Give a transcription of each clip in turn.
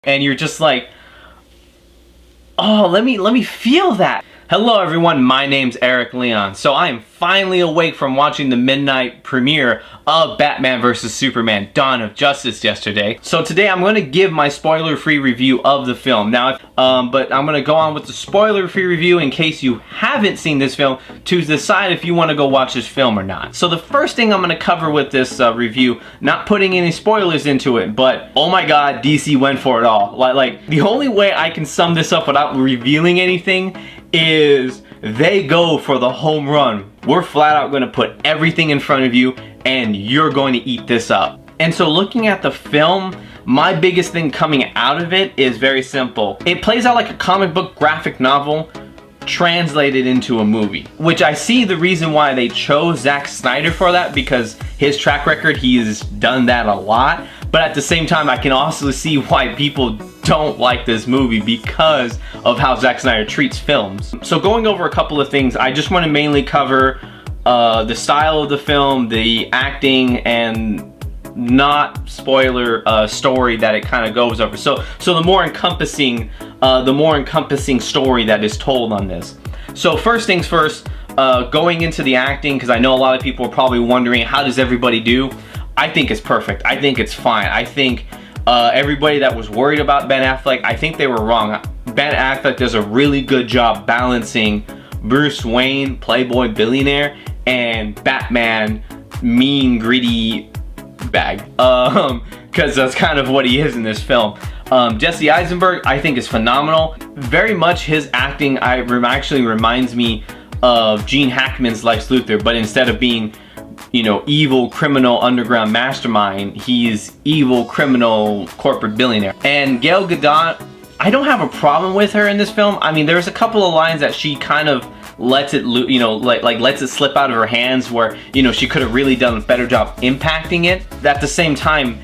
and you're just like, oh, let me feel that. Hello everyone, my name's Eric Leon. So I am finally awake from watching the midnight premiere of Batman vs Superman: Dawn of Justice yesterday. So today I'm going to give my spoiler-free review of the film. Now, but I'm going to go on with the spoiler-free review in case you haven't seen this film to decide if you want to go watch this film or not. So the first thing I'm going to cover with this review, not putting any spoilers into it, but oh my god, DC went for it all. Like the only way I can sum this up without revealing anything is they go for the home run. We're flat out going to put everything in front of you and you're going to eat this up. And so looking at the film, my biggest thing coming out of it is very simple. It plays out like a comic book graphic novel translated into a movie, which I see the reason why they chose Zack Snyder for that, because his track record, he's done that a lot. But at the same time, I can also see why people don't like this movie because of how Zack Snyder treats films. So going over a couple of things, I just want to mainly cover the style of the film, the acting, and not spoiler story that it kind of goes over. So the more encompassing story that is told on this. So first things first, going into the acting, because I know a lot of people are probably wondering, how does everybody do? I think it's perfect. I think it's fine. I think everybody that was worried about Ben Affleck, I think they were wrong. Ben Affleck does a really good job balancing Bruce Wayne, playboy billionaire, and Batman, mean, gritty bag. Because that's kind of what he is in this film. Jesse Eisenberg, I think, is phenomenal. Very much his acting actually reminds me of Gene Hackman's Lex Luthor, but instead of being, you know, evil criminal underground mastermind, he's evil criminal corporate billionaire. And Gal Gadot, I don't have a problem with her in this film. I mean, there's a couple of lines that she kind of lets it, you know, like lets it slip out of her hands, where, you know, she could have really done a better job impacting it. At the same time,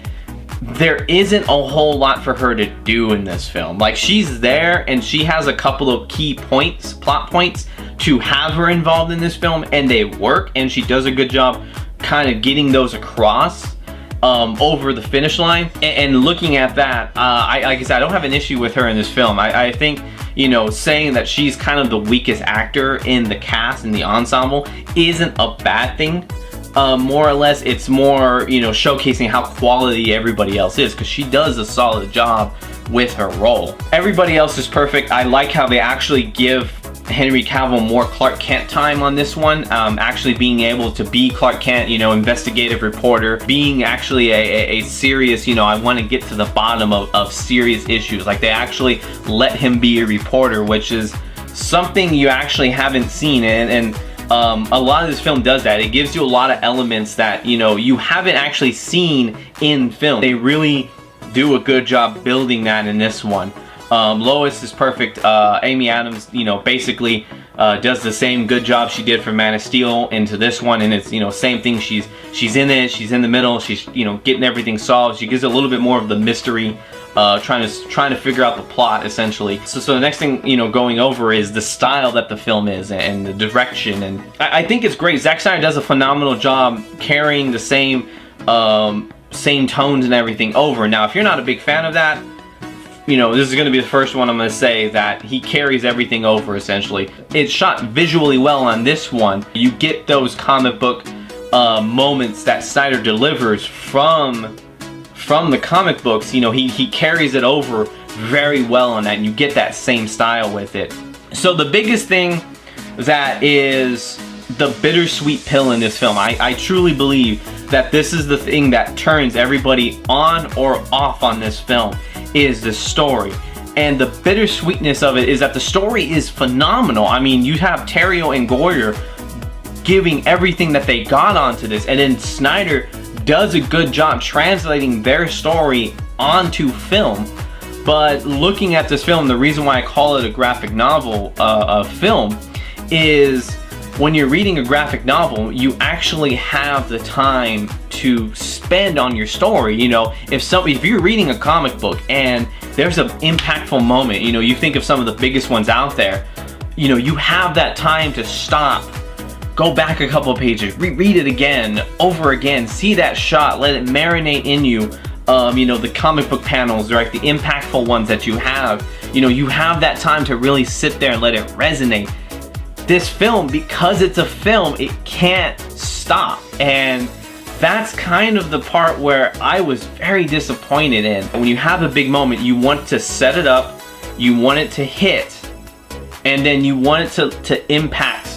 there isn't a whole lot for her to do in this film. Like, she's there and she has a couple of key points, plot points, to have her involved in this film, and they work, and she does a good job kind of getting those across over the finish line. And looking at that, like I said, I don't have an issue with her in this film. I think, you know, saying that she's kind of the weakest actor in the cast, in the ensemble, isn't a bad thing. More or less, it's more, you know, showcasing how quality everybody else is, because she does a solid job with her role. Everybody else is perfect. I like how they actually give Henry Cavill more Clark Kent time on this one, actually being able to be Clark Kent, you know, investigative reporter, being actually a serious, you know, I want to get to the bottom of serious issues. Like, they actually let him be a reporter, which is something you actually haven't seen, and a lot of this film does that. It gives you a lot of elements that, you know, you haven't actually seen in film. They really do a good job building that in this one. Lois is perfect. Amy Adams, you know, basically does the same good job she did for Man of Steel into this one, and it's, you know, same thing. She's in it. She's in the middle. She's, you know, getting everything solved. She gives it a little bit more of the mystery, trying to figure out the plot, essentially. So the next thing, you know, going over is the style that the film is, and the direction, and I think it's great. Zack Snyder does a phenomenal job carrying the same tones and everything over. Now, if you're not a big fan of that, you know, this is going to be the first one I'm going to say that he carries everything over, essentially. It's shot visually well on this one. You get those comic book moments that Snyder delivers from the comic books. You know, he carries it over very well on that, and you get that same style with it. So the biggest thing that is the bittersweet pill in this film, I truly believe that this is the thing that turns everybody on or off on this film, is the story. And the bittersweetness of it is that the story is phenomenal. I mean, you have Terrio and Goyer giving everything that they got onto this, and then Snyder does a good job translating their story onto film. But looking at this film, the reason why I call it a graphic novel film is, when you're reading a graphic novel, you actually have the time to spend on your story. You know, if you're reading a comic book and there's an impactful moment, you know, you think of some of the biggest ones out there, you know, you have that time to stop, go back a couple of pages, reread it again, over again, see that shot, let it marinate in you, you know, the comic book panels, right, the impactful ones that you have. You know, you have that time to really sit there and let it resonate. This film, because it's a film, it can't stop. And that's kind of the part where I was very disappointed in. When you have a big moment, you want to set it up, you want it to hit, and then you want it to impact,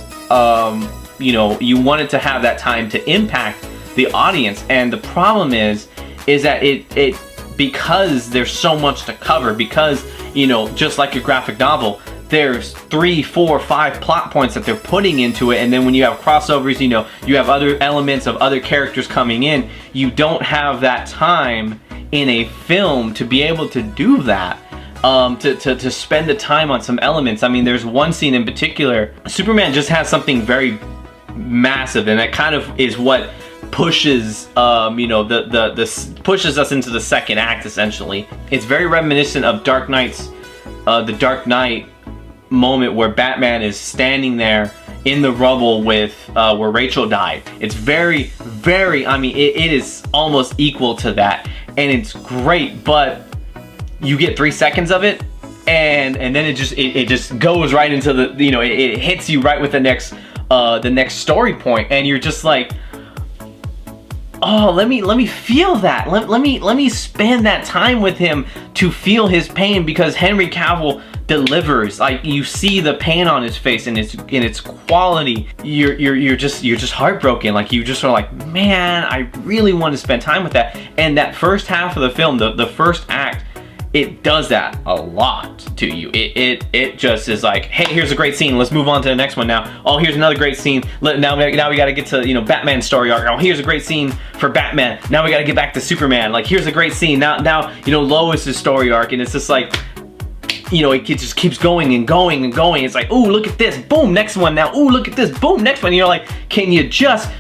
you know, you want it to have that time to impact the audience. And the problem is that it because there's so much to cover, because, you know, just like a graphic novel, there's 3, 4, 5 plot points that they're putting into it, and then when you have crossovers, you know, you have other elements of other characters coming in. You don't have that time in a film to be able to do that, to spend the time on some elements. I mean, there's one scene in particular, Superman just has something very massive, and that kind of is what pushes, you know, pushes us into the second act, essentially. It's very reminiscent of Dark Knight's, the Dark Knight moment where Batman is standing there in the rubble with where Rachel died. It's very, I mean, it is almost equal to that, and it's great, but you get 3 seconds of it, and then it just goes right into the, you know, it hits you right with the next story point, and you're just like, oh, let me feel that. Let me spend that time with him to feel his pain, because Henry Cavill delivers. Like, you see the pain on his face and its quality. You're just heartbroken. Like, you just are like, man, I really want to spend time with that. And that first half of the film, the first act, it does that a lot to you. It just is like, hey, here's a great scene, let's move on to the next one now. Oh, here's another great scene. Now we gotta get to, you know, Batman's story arc. Oh, here's a great scene for Batman. Now we gotta get back to Superman. Like, here's a great scene. Now you know, Lois's story arc, and it's just like, you know, it just keeps going and going and going. It's like, ooh, look at this, boom, next one now. Ooh, look at this, boom, next one. And you're like, can you just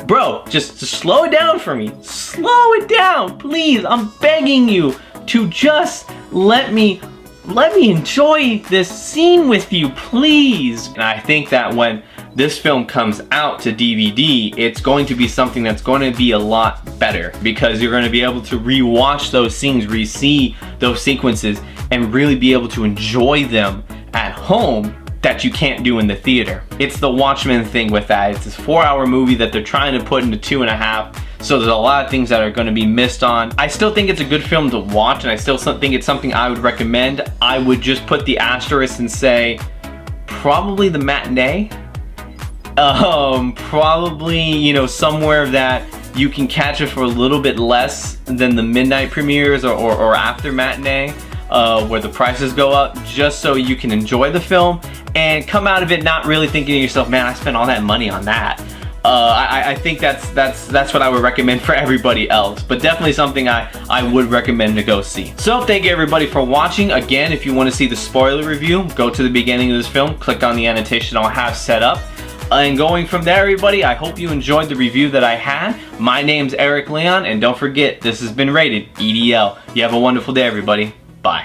bro, just slow it down for me. Slow it down, please. I'm begging you to just let me enjoy this scene with you, please. And I think that when this film comes out to DVD, it's going to be something that's going to be a lot better, because you're going to be able to re-watch those scenes, re-see those sequences, and really be able to enjoy them at home that you can't do in the theater. It's the Watchmen thing with that. It's this 4-hour movie that they're trying to put into 2.5. So there's a lot of things that are going to be missed on. I still think it's a good film to watch, and I still think it's something I would recommend. I would just put the asterisk and say probably the matinee. Probably, you know, somewhere that you can catch it for a little bit less than the midnight premieres or after matinee, where the prices go up, just so you can enjoy the film and come out of it not really thinking to yourself, man, I spent all that money on that. I think that's what I would recommend for everybody else, but definitely something I would recommend to go see. So thank you everybody for watching. Again, if you want to see the spoiler review, go to the beginning of this film, click on the annotation I'll have set up. And going from there, everybody, I hope you enjoyed the review that I had. My name's Eric Leon, and don't forget, this has been rated EDL. You have a wonderful day, everybody. Bye.